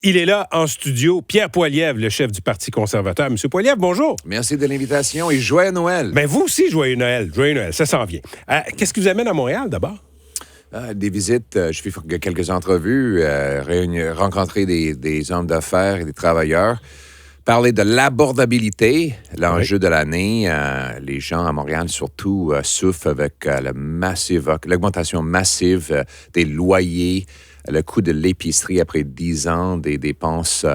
Il est là en studio, Pierre Poilievre, le chef du Parti conservateur. Monsieur Poilievre, bonjour. Merci de l'invitation et joyeux Noël. Ben vous aussi, joyeux Noël. Joyeux Noël, ça s'en vient. Qu'est-ce qui vous amène à Montréal, d'abord? Des visites, je fais quelques entrevues, rencontrer des hommes d'affaires et des travailleurs, parler de l'abordabilité, l'enjeu de l'année. Les gens à Montréal, surtout, souffrent avec l'augmentation massive des loyers, le coût de l'épicerie après 10 ans des dépenses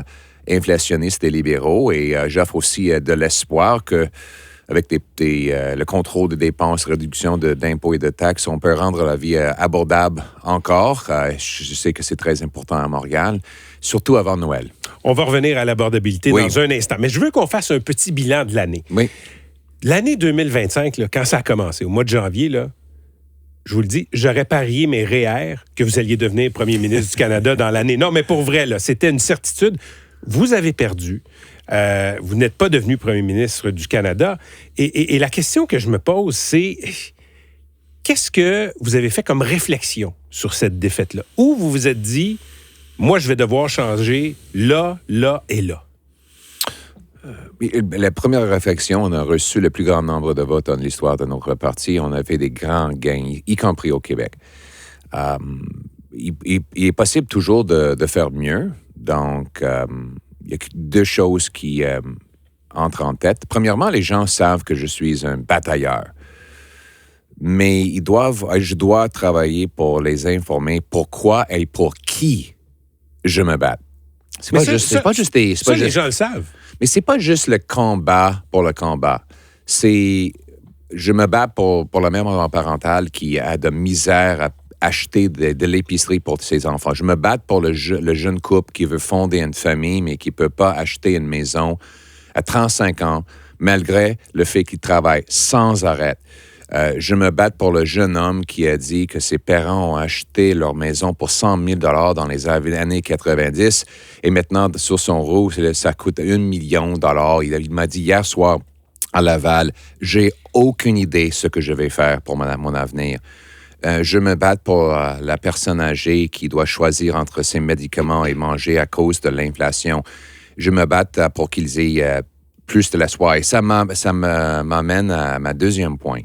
inflationnistes des libéraux. Et j'offre aussi de l'espoir que avec le contrôle des dépenses, réduction d'impôts et de taxes, on peut rendre la vie abordable encore. Je sais que c'est très important à Montréal, surtout avant Noël. On va revenir à l'abordabilité dans un instant. Mais je veux qu'on fasse un petit bilan de l'année. Oui. L'année 2025, là, quand ça a commencé, au mois de janvier, là, je vous le dis, j'aurais parié mes REER que vous alliez devenir premier ministre du Canada dans l'année. Non, mais pour vrai, là, c'était une certitude. Vous avez perdu. Vous n'êtes pas devenu premier ministre du Canada. Et la question que je me pose, c'est qu'est-ce que vous avez fait comme réflexion sur cette défaite-là? Ou vous vous êtes dit, moi, je vais devoir changer là, là et là? La première réflexion, on a reçu le plus grand nombre de votes dans l'histoire de notre parti. On a fait des grands gains, y compris au Québec. Il est possible toujours de faire mieux. Donc, il y a deux choses qui entrent en tête. Premièrement, les gens savent que je suis un batailleur. Mais je dois travailler pour les informer pourquoi et pour qui je me bats. Les gens le savent. Mais c'est pas juste le combat pour le combat. Je me bats pour la mère monoparentale qui a de misère à acheter de l'épicerie pour ses enfants. Je me bats pour le jeune couple qui veut fonder une famille, mais qui ne peut pas acheter une maison à 35 ans, malgré le fait qu'il travaille sans arrêt. Je me bats pour le jeune homme qui a dit que ses parents ont acheté leur maison pour 100 000 $ dans les années 90 et maintenant, sur son roue, ça coûte 1 million $. Il m'a dit hier soir à Laval, j'ai aucune idée ce que je vais faire pour mon avenir. Je me bats pour la personne âgée qui doit choisir entre ses médicaments et manger à cause de l'inflation. Je me bats pour qu'ils aient plus de l'espoir. Et ça m'amène à ma deuxième point.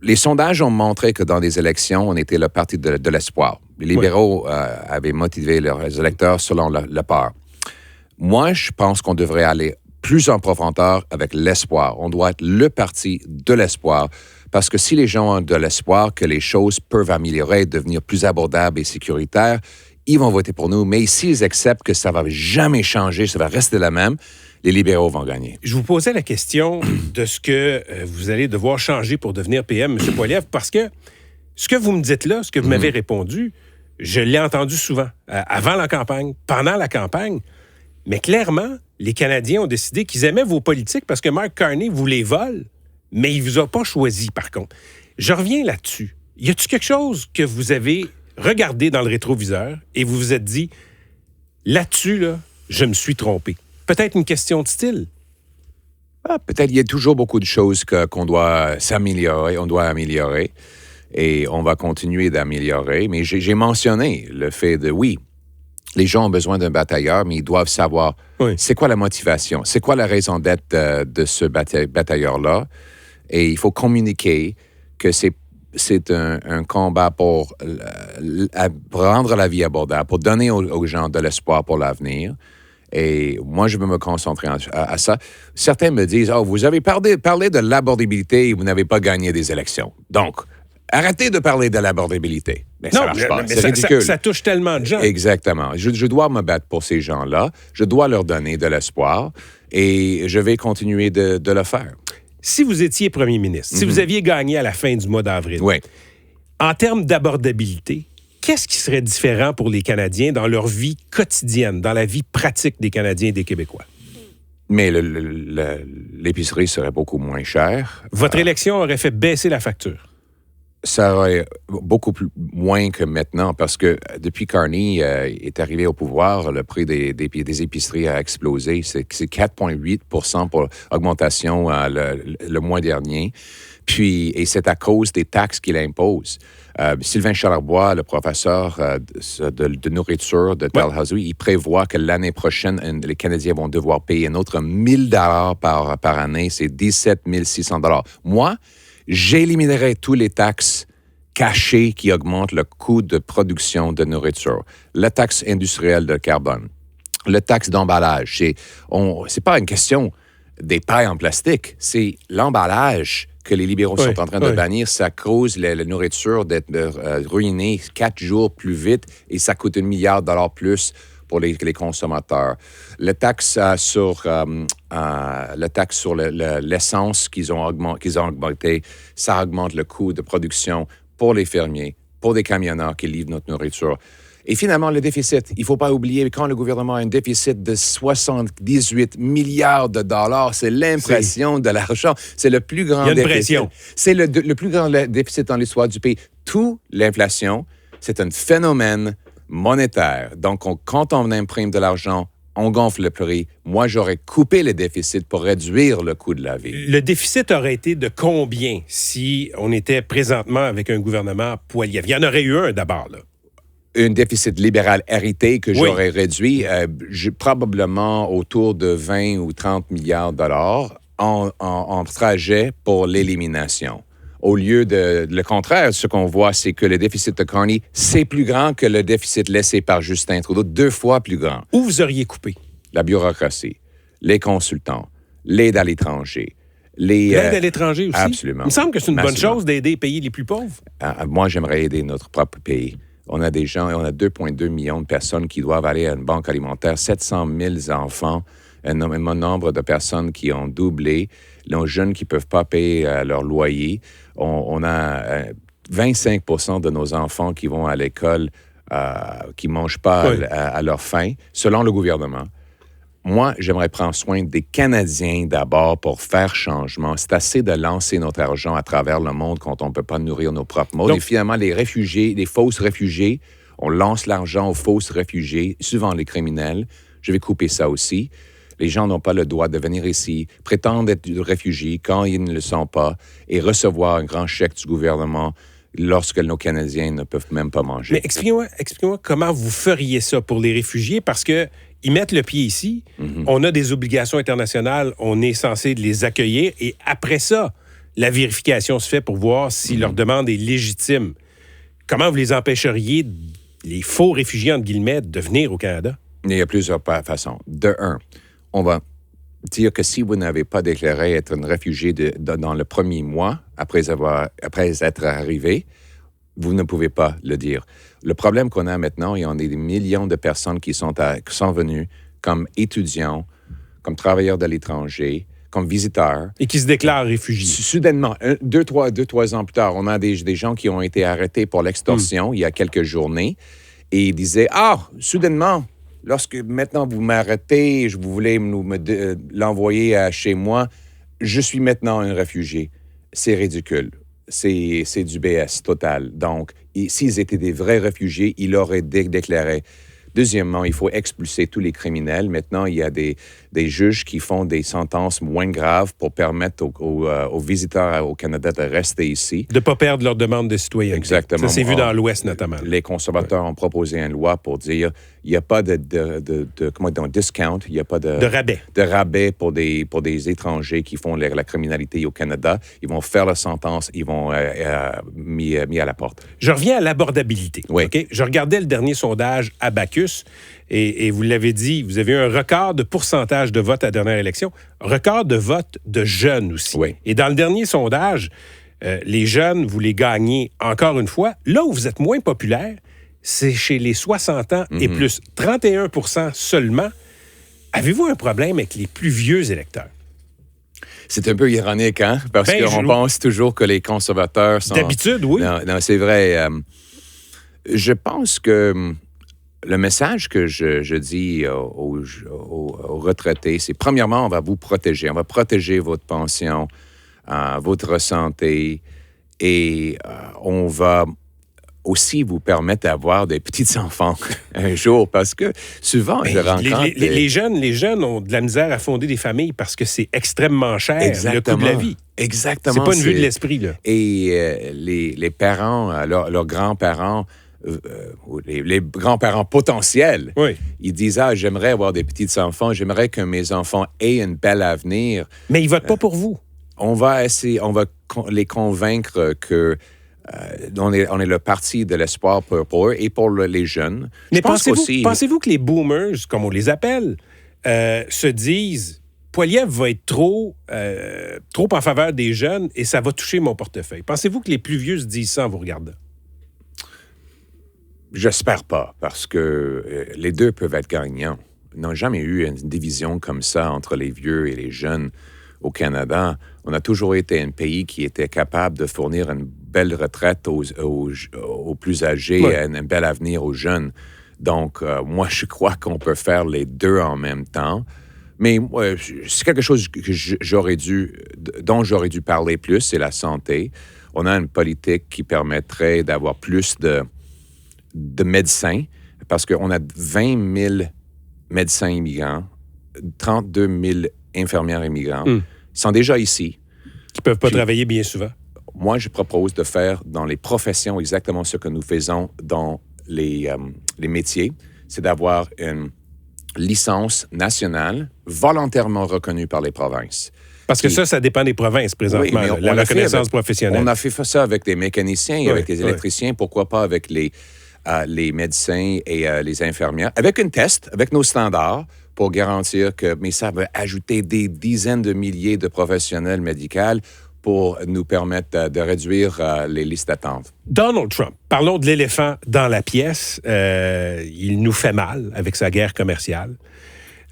Les sondages ont montré que dans les élections, on était le parti de l'espoir. Les libéraux avaient motivé leurs électeurs selon la peur. Moi, je pense qu'on devrait aller plus en profondeur avec l'espoir. On doit être le parti de l'espoir. Parce que si les gens ont de l'espoir que les choses peuvent améliorer, devenir plus abordables et sécuritaires, ils vont voter pour nous. Mais s'ils acceptent que ça ne va jamais changer, ça va rester la même, les libéraux vont gagner. Je vous posais la question de ce que vous allez devoir changer pour devenir PM, M. Poilievre, parce que ce que vous me dites là, ce que vous m'avez répondu, je l'ai entendu souvent, avant la campagne, pendant la campagne, mais clairement, les Canadiens ont décidé qu'ils aimaient vos politiques parce que Mark Carney vous les vole, mais il ne vous a pas choisi, par contre. Je reviens là-dessus. Y a-t-il quelque chose que vous avez regardé dans le rétroviseur et vous vous êtes dit, là-dessus, là, je me suis trompé? Peut-être une question de style? Peut-être il y a toujours beaucoup de choses qu'on doit s'améliorer, on doit améliorer, et on va continuer d'améliorer. Mais j'ai mentionné le fait les gens ont besoin d'un batailleur, mais ils doivent savoir c'est quoi la motivation, c'est quoi la raison d'être de ce batailleur-là. Et il faut communiquer que c'est un combat pour rendre la vie abordable, pour donner aux gens de l'espoir pour l'avenir. Et moi, je veux me concentrer à ça. Certains me disent, vous avez parlé de l'abordabilité et vous n'avez pas gagné des élections. Donc, arrêtez de parler de l'abordabilité. Mais ça marche pas. C'est ridicule. Ça touche tellement de gens. Exactement. Je dois me battre pour ces gens-là. Je dois leur donner de l'espoir et je vais continuer de le faire. Si vous étiez premier ministre, si vous aviez gagné à la fin du mois d'avril, en termes d'abordabilité, qu'est-ce qui serait différent pour les Canadiens dans leur vie quotidienne, dans la vie pratique des Canadiens et des Québécois? Mais l'épicerie serait beaucoup moins chère. Votre élection aurait fait baisser la facture? Ça aurait beaucoup moins que maintenant, parce que depuis Carney est arrivé au pouvoir, le prix des épiceries a explosé. C'est 4,8 % pour augmentation le mois dernier. Et c'est à cause des taxes qu'il impose. Sylvain Charlebois, le professeur de nourriture de Dalhousie, il prévoit que l'année prochaine, les Canadiens vont devoir payer un autre 1 000 $ par année. C'est 17 600 $. Moi, j'éliminerais tous les taxes cachées qui augmentent le coût de production de nourriture. La taxe industrielle de carbone, la taxe d'emballage. C'est pas une question des pailles en plastique, c'est l'emballage que les libéraux sont en train de bannir. Ça cause la nourriture d'être ruinée 4 jours plus vite et ça coûte $1 milliard plus pour les consommateurs. La taxe sur l'essence qu'ils ont augmenté, ça augmente le coût de production pour les fermiers, pour des camionneurs qui livrent notre nourriture. Et finalement, le déficit. Il ne faut pas oublier, quand le gouvernement a un déficit de 78 milliards de dollars, c'est l'impression de l'argent. C'est le plus grand déficit. Il y a une pression. C'est le plus grand déficit dans l'histoire du pays. Tout l'inflation, c'est un phénomène monétaire. Donc, quand on imprime de l'argent, on gonfle le prix. Moi, j'aurais coupé le déficit pour réduire le coût de la vie. Le déficit aurait été de combien si on était présentement avec un gouvernement Poilievre? Il y en aurait eu un d'abord, là. Un déficit libéral hérité que j'aurais réduit probablement autour de 20 ou 30 milliards de dollars en trajet pour l'élimination. Au lieu de le contraire, ce qu'on voit, c'est que le déficit de Carney, c'est plus grand que le déficit laissé par Justin Trudeau, 2 fois plus grand. Où vous auriez coupé? La bureaucratie, les consultants, l'aide à l'étranger. L'aide à l'étranger aussi? Absolument. Il me semble que c'est une bonne chose d'aider les pays les plus pauvres. Moi, j'aimerais aider notre propre pays. On a 2,2 millions de personnes qui doivent aller à une banque alimentaire, 700 000 enfants, un nombre de personnes qui ont doublé, les jeunes qui ne peuvent pas payer leur loyer. On a 25 % de nos enfants qui vont à l'école, qui ne mangent pas à leur faim, selon le gouvernement. Moi, j'aimerais prendre soin des Canadiens d'abord pour faire changement. C'est assez de lancer notre argent à travers le monde quand on ne peut pas nourrir nos propres maux. Et finalement, les réfugiés, les fausses réfugiés, on lance l'argent aux fausses réfugiés, souvent les criminels. Je vais couper ça aussi. Les gens n'ont pas le droit de venir ici, prétendre être réfugiés quand ils ne le sont pas et recevoir un grand chèque du gouvernement lorsque nos Canadiens ne peuvent même pas manger. Mais expliquez-moi comment vous feriez ça pour les réfugiés, parce que ils mettent le pied ici, on a des obligations internationales, on est censé les accueillir, et après ça, la vérification se fait pour voir si leur demande est légitime. Comment vous les empêcheriez, les faux réfugiés, entre guillemets, de venir au Canada? Il y a plusieurs façons. De un, on va dire que si vous n'avez pas déclaré être un réfugié dans le premier mois, après être arrivé, vous ne pouvez pas le dire. Le problème qu'on a maintenant, il y en a des millions de personnes qui sont venues comme étudiants, comme travailleurs de l'étranger, comme visiteurs. Et qui se déclarent réfugiés. Soudainement, 2-3 ans plus tard, on a des gens qui ont été arrêtés pour l'extorsion il y a quelques journées et ils disaient, soudainement, lorsque maintenant vous m'arrêtez, vous voulez l'envoyer chez moi, je suis maintenant un réfugié. C'est ridicule. C'est du BS total. Donc, s'ils étaient des vrais réfugiés, ils l'auraient déclaré. Deuxièmement, il faut expulser tous les criminels. Maintenant, il y a des juges qui font des sentences moins graves pour permettre aux visiteurs au Canada de rester ici. De ne pas perdre leur demande de citoyenneté. Exactement. Ça s'est vu dans l'Ouest, notamment. Les conservateurs ont proposé une loi pour dire il n'y a pas de discount, il n'y a pas de rabais pour des étrangers qui font la criminalité au Canada. Ils vont faire la sentence, ils vont mis à la porte. Je reviens à l'abordabilité. Oui. Okay? Je regardais le dernier sondage à Bacchus et vous l'avez dit, vous avez eu un record de pourcentage de vote à la dernière élection, record de vote de jeunes aussi. Oui. Et dans le dernier sondage, les jeunes, vous les gagnez encore une fois. Là où vous êtes moins populaire, c'est chez les 60 ans et plus. 31 % seulement. Avez-vous un problème avec les plus vieux électeurs? C'est un peu ironique, hein? Parce qu'on pense toujours que les conservateurs sont... D'habitude, oui. Non, c'est vrai. Je pense que le message que je dis aux retraités, c'est premièrement, on va vous protéger. On va protéger votre pension, votre santé et on va aussi vous permettre d'avoir des petits-enfants un jour, parce que souvent, je rencontre... Les jeunes ont de la misère à fonder des familles parce que c'est extrêmement cher, le coût de la vie. Exactement. C'est pas une vue de l'esprit, là. Et les parents, leurs grands-parents, les grands-parents potentiels, oui. Ils disent « Ah, j'aimerais avoir des petits-enfants, j'aimerais que mes enfants aient un bel avenir. » Mais ils votent pas pour vous. On va les convaincre que on est le parti de l'espoir pour eux et pour les jeunes. Mais pensez-vous que les boomers, comme on les appelle, se disent Poilievre va être trop en faveur des jeunes et ça va toucher mon portefeuille? Pensez-vous que les plus vieux se disent ça en vous regardant? J'espère pas, parce que les deux peuvent être gagnants. Ils n'ont jamais eu une division comme ça entre les vieux et les jeunes au Canada. On a toujours été un pays qui était capable de fournir une belle retraite aux plus âgés et un bel avenir aux jeunes. Donc, moi, je crois qu'on peut faire les deux en même temps. Mais c'est quelque chose dont j'aurais dû parler plus, c'est la santé. On a une politique qui permettrait d'avoir plus de médecins, parce qu'on a 20 000 médecins immigrants, 32 000 infirmières immigrants. Ils sont déjà ici. Qui ne peuvent pas travailler bien souvent. Moi, je propose de faire dans les professions exactement ce que nous faisons dans les métiers. C'est d'avoir une licence nationale volontairement reconnue par les provinces. Parce que ça dépend des provinces présentement, oui, la reconnaissance professionnelle. On a fait ça avec des mécaniciens et avec des électriciens. Pourquoi pas avec les médecins et les infirmières? Avec un test, avec nos standards, pour garantir que... Mais ça va ajouter des dizaines de milliers de professionnels médicaux pour nous permettre de réduire les listes d'attente. Donald Trump, parlons de l'éléphant dans la pièce. Il nous fait mal avec sa guerre commerciale.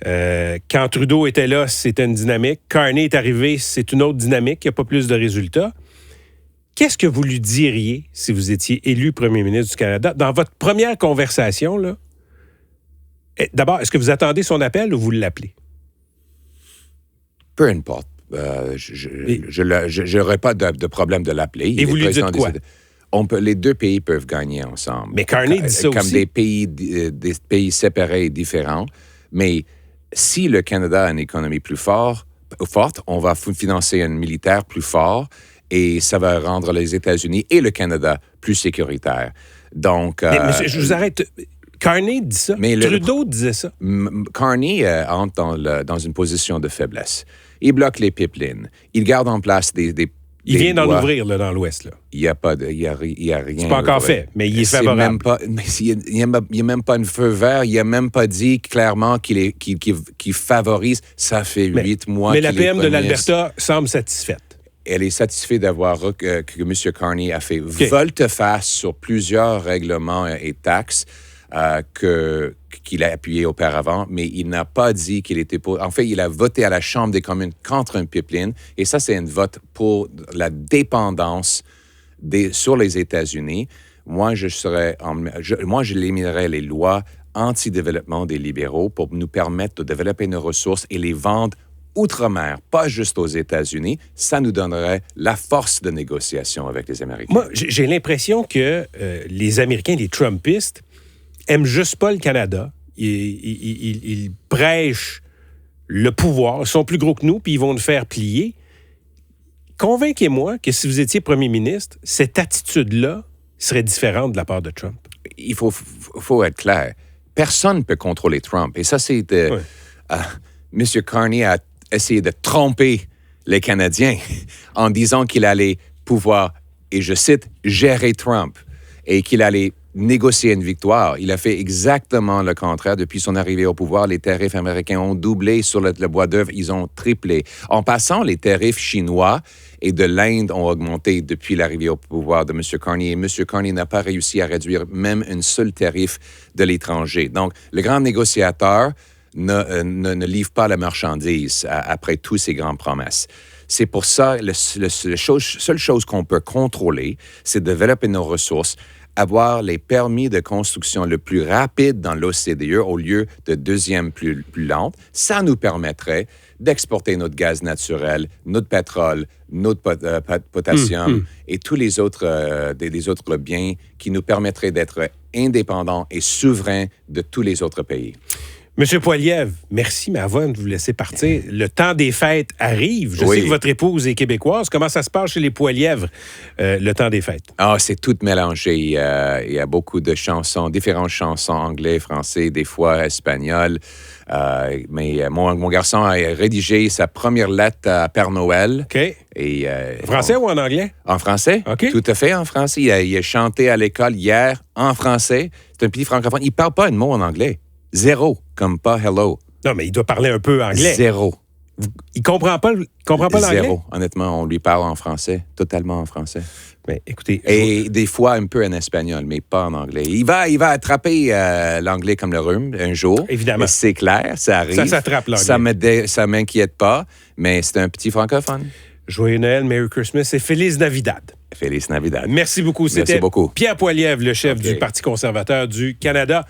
Quand Trudeau était là, c'était une dynamique. Carney est arrivé, c'est une autre dynamique. Il n'y a pas plus de résultats. Qu'est-ce que vous lui diriez si vous étiez élu premier ministre du Canada? Dans votre première conversation, là, d'abord, est-ce que vous attendez son appel ou vous l'appelez? Peu importe. Je n'aurais pas de problème de l'appeler. Et vous lui dites quoi? Les deux pays peuvent gagner ensemble. Mais Carney dit ça comme aussi. Des pays séparés et différents. Mais si le Canada a une économie plus forte, on va financer un militaire plus fort et ça va rendre les États-Unis et le Canada plus sécuritaires. Donc... Mais monsieur, je vous arrête. Carney dit ça. Mais Trudeau disait ça. Carney entre dans une position de faiblesse. Il bloque les pipelines. Il garde en place des il vient d'en ouvrir là, dans l'Ouest. Là. Il n'y a rien. C'est pas encore fait, mais il est favorable. Il n'y a même pas un feu vert. Il n'a même pas dit clairement qu'il favorise. Ça fait 8 mois qu'il est Mais la PM de l'Alberta semble satisfaite. Elle est satisfaite d'avoir que M. Carney a fait volte-face sur plusieurs règlements et taxes qu'il a appuyé auparavant, mais il n'a pas dit qu'il était pour... En fait, il a voté à la Chambre des communes contre un pipeline, et ça, c'est un vote pour la dépendance sur les États-Unis. Moi, je éliminerais les lois anti-développement des libéraux pour nous permettre de développer nos ressources et les vendre outre-mer, pas juste aux États-Unis. Ça nous donnerait la force de négociation avec les Américains. Moi, j'ai l'impression que les Américains, les Trumpistes, aiment juste pas le Canada. Ils prêchent le pouvoir. Ils sont plus gros que nous, puis ils vont nous faire plier. Convainquez-moi que si vous étiez premier ministre, cette attitude-là serait différente de la part de Trump. Il faut être clair. Personne ne peut contrôler Trump. Et ça, c'est... M. Carney a essayé de tromper les Canadiens en disant qu'il allait pouvoir, et je cite, gérer Trump et qu'il allait négocier une victoire. Il a fait exactement le contraire. Depuis son arrivée au pouvoir, les tarifs américains ont doublé sur le bois d'œuvre, ils ont triplé. En passant, les tarifs chinois et de l'Inde ont augmenté depuis l'arrivée au pouvoir de M. Carney. Et M. Carney n'a pas réussi à réduire même un seul tarif de l'étranger. Donc, le grand négociateur ne livre pas la marchandise après toutes ces grandes promesses. C'est pour ça, la seule chose qu'on peut contrôler, c'est de développer nos ressources, avoir les permis de construction le plus rapide dans l'OCDE au lieu de deuxième plus lente, ça nous permettrait d'exporter notre gaz naturel, notre pétrole, notre potassium et tous les autres biens qui nous permettraient d'être indépendants et souverains de tous les autres pays. Monsieur Poilievre, merci, mais avant de vous laisser partir, le temps des fêtes arrive. Je sais que votre épouse est québécoise. Comment ça se passe chez les Poilievres, le temps des fêtes? Ah, c'est tout mélangé. Il y a beaucoup de chansons, différentes chansons, anglais, français, des fois espagnol. Mais mon garçon a rédigé sa première lettre à Père Noël. OK. Et, français ou en anglais? En français. OK. Tout à fait en français. Il a chanté à l'école hier en français. C'est un petit francophone. Il ne parle pas un mot en anglais. Zéro, comme pas hello. Non, mais il doit parler un peu anglais. Zéro. Il comprend pas l'anglais? Zéro. Honnêtement, on lui parle en français, totalement en français. Mais écoutez... Et des fois un peu en espagnol, mais pas en anglais. Il va attraper l'anglais comme le rhume un jour. Évidemment. C'est clair, ça arrive. Ça s'attrape l'anglais. Ça m'inquiète pas, mais c'est un petit francophone. Joyeux Noël, Merry Christmas et Feliz Navidad. Feliz Navidad. Merci beaucoup. C'était Merci beaucoup. Pierre Poilievre, le chef du Parti conservateur du Canada.